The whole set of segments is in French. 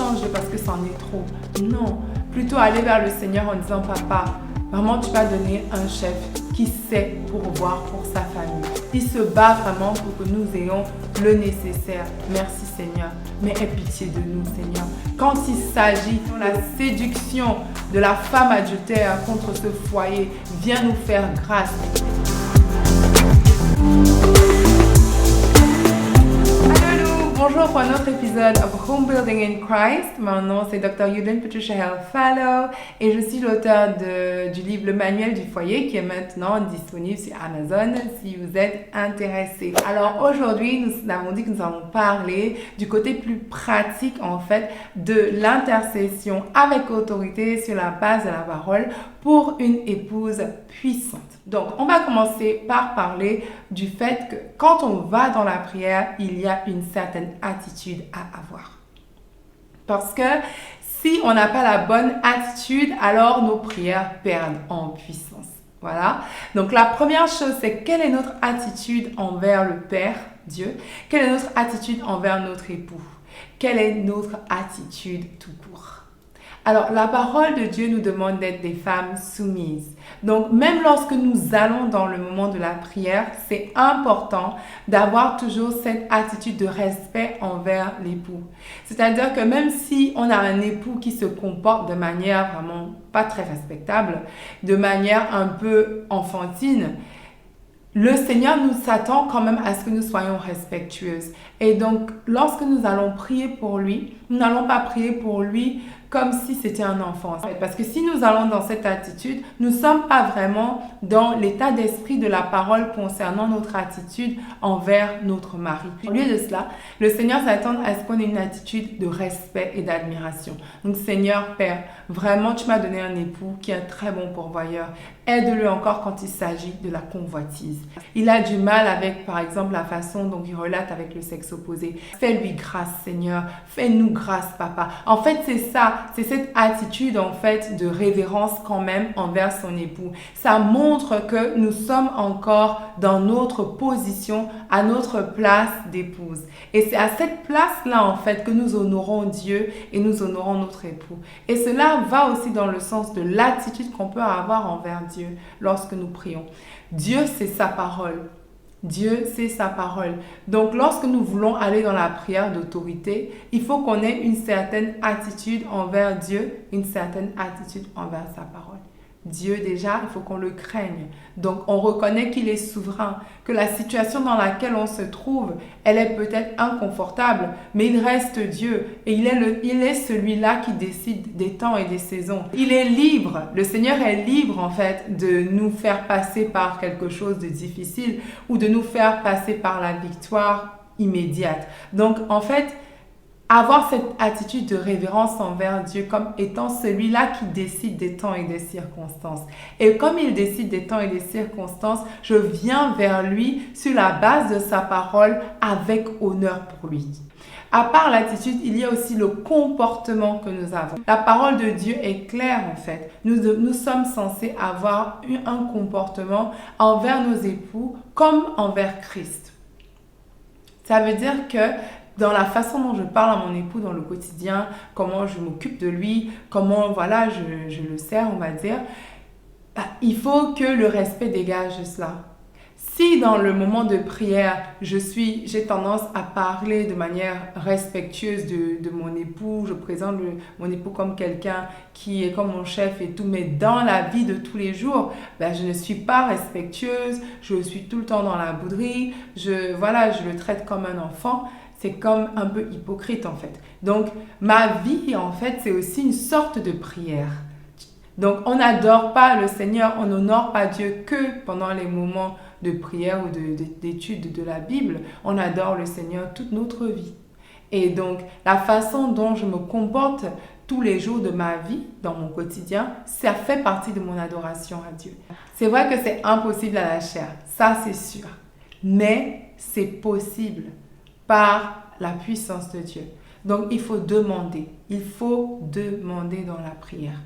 change parce que c'en est trop. Non, plutôt aller vers le Seigneur en disant, Papa, vraiment tu m'as donné un chef qui sait pourvoir pour sa famille. Il se bat vraiment pour que nous ayons le nécessaire. Merci Seigneur, mais aie pitié de nous Seigneur. Quand il s'agit de la séduction de la femme adultère contre ce foyer, viens nous faire grâce. Bonjour pour un autre épisode of Home Building in Christ. Mon nom c'est Dr. Eudine Patricia Hale Fallow et je suis l'auteur du livre Le Manuel du foyer qui est maintenant disponible sur Amazon si vous êtes intéressés. Alors aujourd'hui, nous avons dit que nous allons parler du côté plus pratique en fait de l'intercession avec autorité sur la base de la parole pour une épouse puissante. Donc, on va commencer par parler du fait que quand on va dans la prière, il y a une certaine attitude à avoir. Parce que si on n'a pas la bonne attitude, alors nos prières perdent en puissance. Voilà. Donc, la première chose, c'est quelle est notre attitude envers le Père, Dieu? Quelle est notre attitude envers notre époux? Quelle est notre attitude tout court? Alors, la parole de Dieu nous demande d'être des femmes soumises. Donc, même lorsque nous allons dans le moment de la prière, c'est important d'avoir toujours cette attitude de respect envers l'époux. C'est-à-dire que même si on a un époux qui se comporte de manière vraiment pas très respectable, de manière un peu enfantine, le Seigneur nous s'attend quand même à ce que nous soyons respectueuses. Et donc, lorsque nous allons prier pour lui, nous n'allons pas prier pour lui comme si c'était un enfant. Parce que si nous allons dans cette attitude, nous ne sommes pas vraiment dans l'état d'esprit de la parole concernant notre attitude envers notre mari. Au lieu de cela, le Seigneur s'attend à ce qu'on ait une attitude de respect et d'admiration. Donc, Seigneur, Père, vraiment, tu m'as donné un époux qui est un très bon pourvoyeur. Aide-le encore quand il s'agit de la convoitise. Il a du mal avec, par exemple, la façon dont il relate avec le sexe opposé. Fais-lui grâce, Seigneur. Fais-nous grâce, Papa. En fait, c'est ça. C'est cette attitude, en fait, de révérence quand même envers son époux. Ça montre que nous sommes encore dans notre position, à notre place d'épouse. Et c'est à cette place-là, en fait, que nous honorons Dieu et nous honorons notre époux. Et cela va aussi dans le sens de l'attitude qu'on peut avoir envers Dieu lorsque nous prions. Dieu, c'est sa parole. Dieu, c'est sa parole. Donc, lorsque nous voulons aller dans la prière d'autorité, il faut qu'on ait une certaine attitude envers Dieu, une certaine attitude envers sa parole. Dieu, déjà, il faut qu'on le craigne. Donc, on reconnaît qu'il est souverain, que la situation dans laquelle on se trouve, elle est peut-être inconfortable, mais il reste Dieu et il est celui-là qui décide des temps et des saisons. Il est libre, le Seigneur est libre en fait de nous faire passer par quelque chose de difficile ou de nous faire passer par la victoire immédiate. Donc, en fait, avoir cette attitude de révérence envers Dieu comme étant celui-là qui décide des temps et des circonstances. Et comme il décide des temps et des circonstances, je viens vers lui sur la base de sa parole avec honneur pour lui. À part l'attitude, il y a aussi le comportement que nous avons. La parole de Dieu est claire en fait. Nous sommes censés avoir un comportement envers nos époux comme envers Christ. Ça veut dire que dans la façon dont je parle à mon époux dans le quotidien, comment je m'occupe de lui, comment voilà, je le sers, on va dire, il faut que le respect dégage de cela. Si dans le moment de prière, j'ai tendance à parler de manière respectueuse de mon époux, je présente mon époux comme quelqu'un qui est comme mon chef et tout, mais dans la vie de tous les jours, je ne suis pas respectueuse, je suis tout le temps dans la bouderie, je le traite comme un enfant. C'est comme un peu hypocrite en fait. Donc, ma vie en fait, c'est aussi une sorte de prière. Donc, on n'adore pas le Seigneur, on n'honore pas Dieu que pendant les moments de prière ou d'étude de la Bible. On adore le Seigneur toute notre vie. Et donc, la façon dont je me comporte tous les jours de ma vie, dans mon quotidien, ça fait partie de mon adoration à Dieu. C'est vrai que c'est impossible à la chair, ça c'est sûr. Mais c'est possible par la puissance de Dieu. Donc, il faut demander. Il faut demander dans la prière.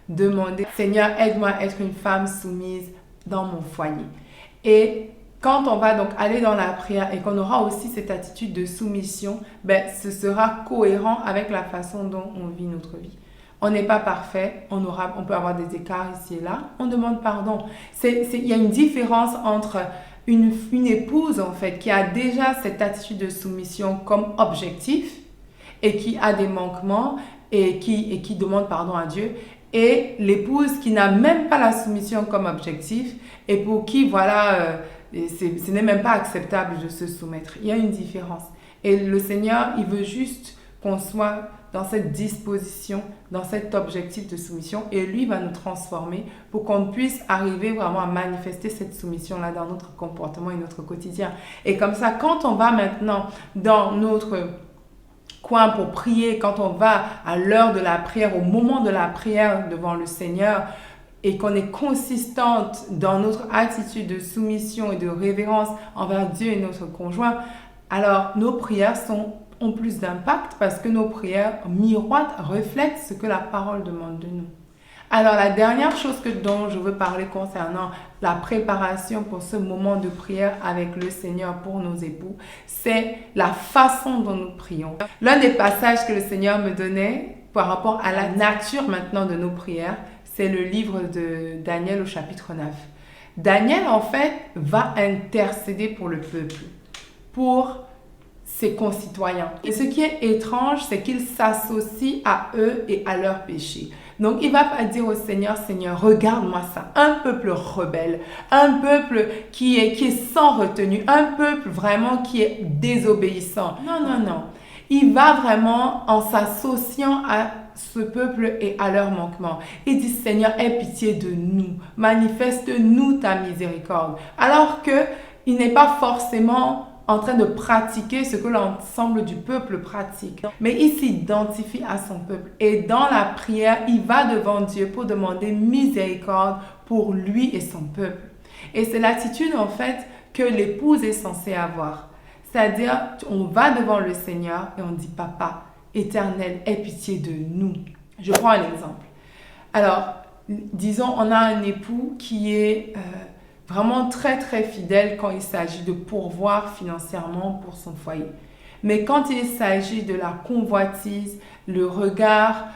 Demander, Seigneur, aide-moi à être une femme soumise dans mon foyer. Et quand on va donc aller dans la prière et qu'on aura aussi cette attitude de soumission, ben, ce sera cohérent avec la façon dont on vit notre vie. On n'est pas parfait, on peut avoir des écarts ici et là, on demande pardon. Il y a une différence entre une épouse en fait qui a déjà cette attitude de soumission comme objectif et qui a des manquements et qui demande pardon à Dieu, et l'épouse qui n'a même pas la soumission comme objectif et pour qui voilà, ce n'est même pas acceptable de se soumettre. Il y a une différence. Et le Seigneur, il veut juste qu'on soit dans cette disposition, dans cet objectif de soumission, et lui va nous transformer pour qu'on puisse arriver vraiment à manifester cette soumission-là dans notre comportement et notre quotidien. Et comme ça, quand on va maintenant dans notre coin pour prier, quand on va à l'heure de la prière, au moment de la prière devant le Seigneur, et qu'on est consistante dans notre attitude de soumission et de révérence envers Dieu et notre conjoint, alors nos prières ont plus d'impact parce que nos prières miroitent, reflètent ce que la parole demande de nous. Alors la dernière chose dont je veux parler concernant la préparation pour ce moment de prière avec le Seigneur pour nos époux, c'est la façon dont nous prions. L'un des passages que le Seigneur me donnait par rapport à la nature maintenant de nos prières, c'est le livre de Daniel au chapitre 9. Daniel, en fait, va intercéder pour le peuple, pour ses concitoyens. Et ce qui est étrange, c'est qu'il s'associe à eux et à leurs péchés. Donc, il ne va pas dire au Seigneur, Seigneur, regarde-moi ça, un peuple rebelle, un peuple qui est sans retenue, un peuple vraiment qui est désobéissant. Non, non, non. Il va vraiment en s'associant à ce peuple et à leur manquement. Il dit, Seigneur, aie pitié de nous, manifeste-nous ta miséricorde. Alors qu'il n'est pas forcément en train de pratiquer ce que l'ensemble du peuple pratique. Mais il s'identifie à son peuple. Et dans la prière, il va devant Dieu pour demander miséricorde pour lui et son peuple. Et c'est l'attitude, en fait, que l'épouse est censée avoir. C'est-à-dire, on va devant le Seigneur et on dit, Papa, Éternel, aie pitié de nous. Je prends un exemple. Alors, disons, on a un époux qui est vraiment très très fidèle quand il s'agit de pourvoir financièrement pour son foyer. Mais quand il s'agit de la convoitise, le regard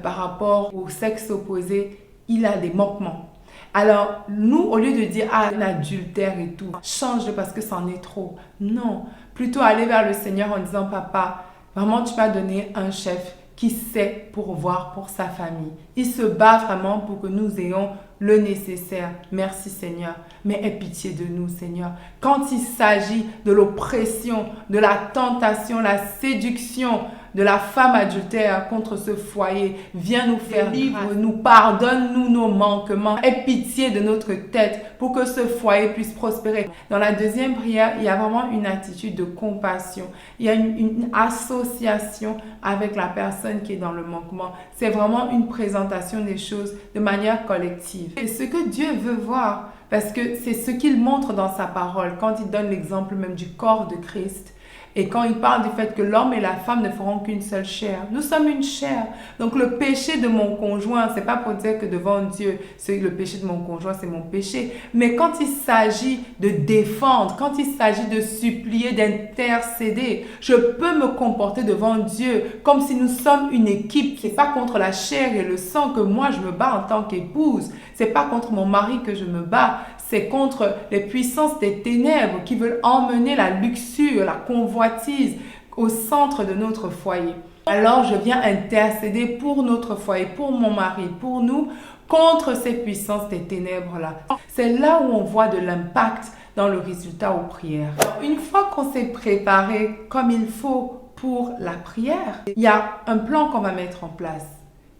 par rapport au sexe opposé, il a des manquements. Alors, nous, au lieu de dire, ah, un adultère et tout, change parce que c'en est trop. Non, plutôt aller vers le Seigneur en disant, Papa, vraiment, tu m'as donné un chef qui sait pourvoir pour sa famille. Il se bat vraiment pour que nous ayons le nécessaire. Merci Seigneur, mais aie pitié de nous Seigneur. Quand il s'agit de l'oppression, de la tentation, la séduction de la femme adultère contre ce foyer, viens nous faire vivre, nous pardonne-nous nos manquements, aie pitié de notre tête pour que ce foyer puisse prospérer. Dans la deuxième prière, il y a vraiment une attitude de compassion. Il y a une association avec la personne qui est dans le manquement. C'est vraiment une présentation des choses de manière collective. Et ce que Dieu veut voir, parce que c'est ce qu'il montre dans sa parole, quand il donne l'exemple même du corps de Christ, et quand il parle du fait que l'homme et la femme ne feront qu'une seule chair. Nous sommes une chair. Donc le péché de mon conjoint, c'est pas pour dire que devant Dieu, le péché de mon conjoint, c'est mon péché. Mais quand il s'agit de défendre, quand il s'agit de supplier, d'intercéder, je peux me comporter devant Dieu comme si nous sommes une équipe. C'est pas contre la chair et le sang que moi je me bats en tant qu'épouse. C'est pas contre mon mari que je me bats. C'est contre les puissances des ténèbres qui veulent emmener la luxure, la convoitise au centre de notre foyer. Alors je viens intercéder pour notre foyer, pour mon mari, pour nous, contre ces puissances des ténèbres-là. C'est là où on voit de l'impact dans le résultat aux prières. Alors, une fois qu'on s'est préparé comme il faut pour la prière, il y a un plan qu'on va mettre en place.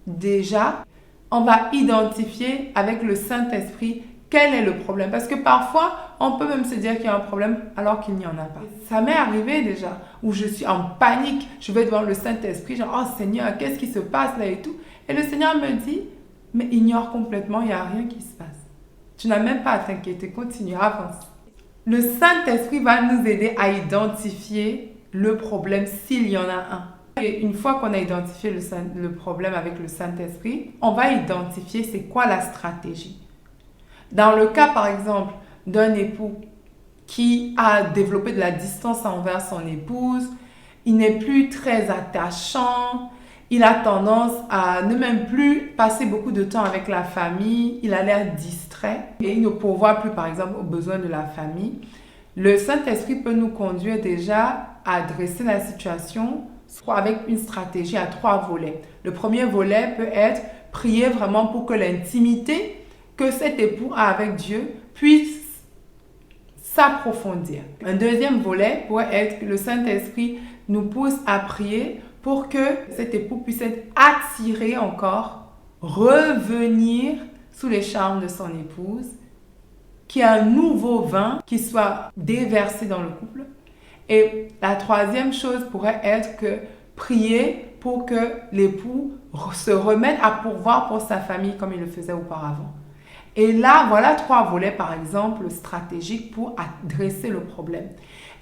Déjà, on va identifier avec le Saint-Esprit quel est le problème. Parce que parfois, on peut même se dire qu'il y a un problème alors qu'il n'y en a pas. Ça m'est arrivé déjà, où je suis en panique, je vais devant le Saint-Esprit, genre, oh Seigneur, qu'est-ce qui se passe là et tout. Et le Seigneur me dit, mais ignore complètement, il n'y a rien qui se passe. Tu n'as même pas à t'inquiéter, continue, avance. Le Saint-Esprit va nous aider à identifier le problème s'il y en a un. Et une fois qu'on a identifié le problème avec le Saint-Esprit, on va identifier c'est quoi la stratégie. Dans le cas, par exemple, d'un époux qui a développé de la distance envers son épouse, il n'est plus très attachant, il a tendance à ne même plus passer beaucoup de temps avec la famille, il a l'air distrait et il ne pourvoit plus par exemple aux besoins de la famille. Le Saint-Esprit peut nous conduire déjà à adresser la situation avec une stratégie à 3 volets. Le premier volet peut être prier vraiment pour que l'intimité que cet époux a avec Dieu puisse s'approfondir. Un deuxième volet pourrait être que le Saint-Esprit nous pousse à prier pour que cet époux puisse être attiré encore, revenir sous les charmes de son épouse, qu'il y ait un nouveau vin qui soit déversé dans le couple. Et la troisième chose pourrait être que prier pour que l'époux se remette à pourvoir pour sa famille comme il le faisait auparavant. Et là, voilà 3 volets, par exemple, stratégiques pour adresser le problème.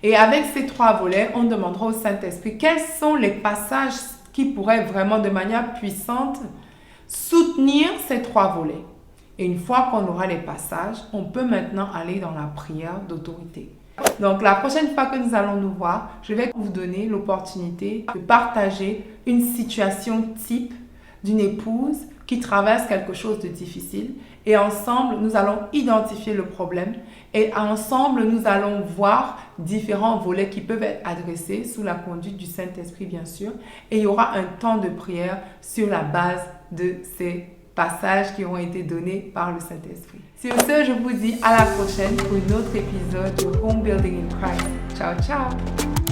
Et avec ces 3 volets, on demandera au Saint-Esprit quels sont les passages qui pourraient vraiment de manière puissante soutenir ces 3 volets. Et une fois qu'on aura les passages, on peut maintenant aller dans la prière d'autorité. Donc la prochaine fois que nous allons nous voir, je vais vous donner l'opportunité de partager une situation type d'une épouse qui traverse quelque chose de difficile. Et ensemble, nous allons identifier le problème et ensemble, nous allons voir différents volets qui peuvent être adressés sous la conduite du Saint-Esprit, bien sûr. Et il y aura un temps de prière sur la base de ces passages qui ont été donnés par le Saint-Esprit. Sur ce, je vous dis à la prochaine pour un autre épisode de Home Building in Christ. Ciao, ciao!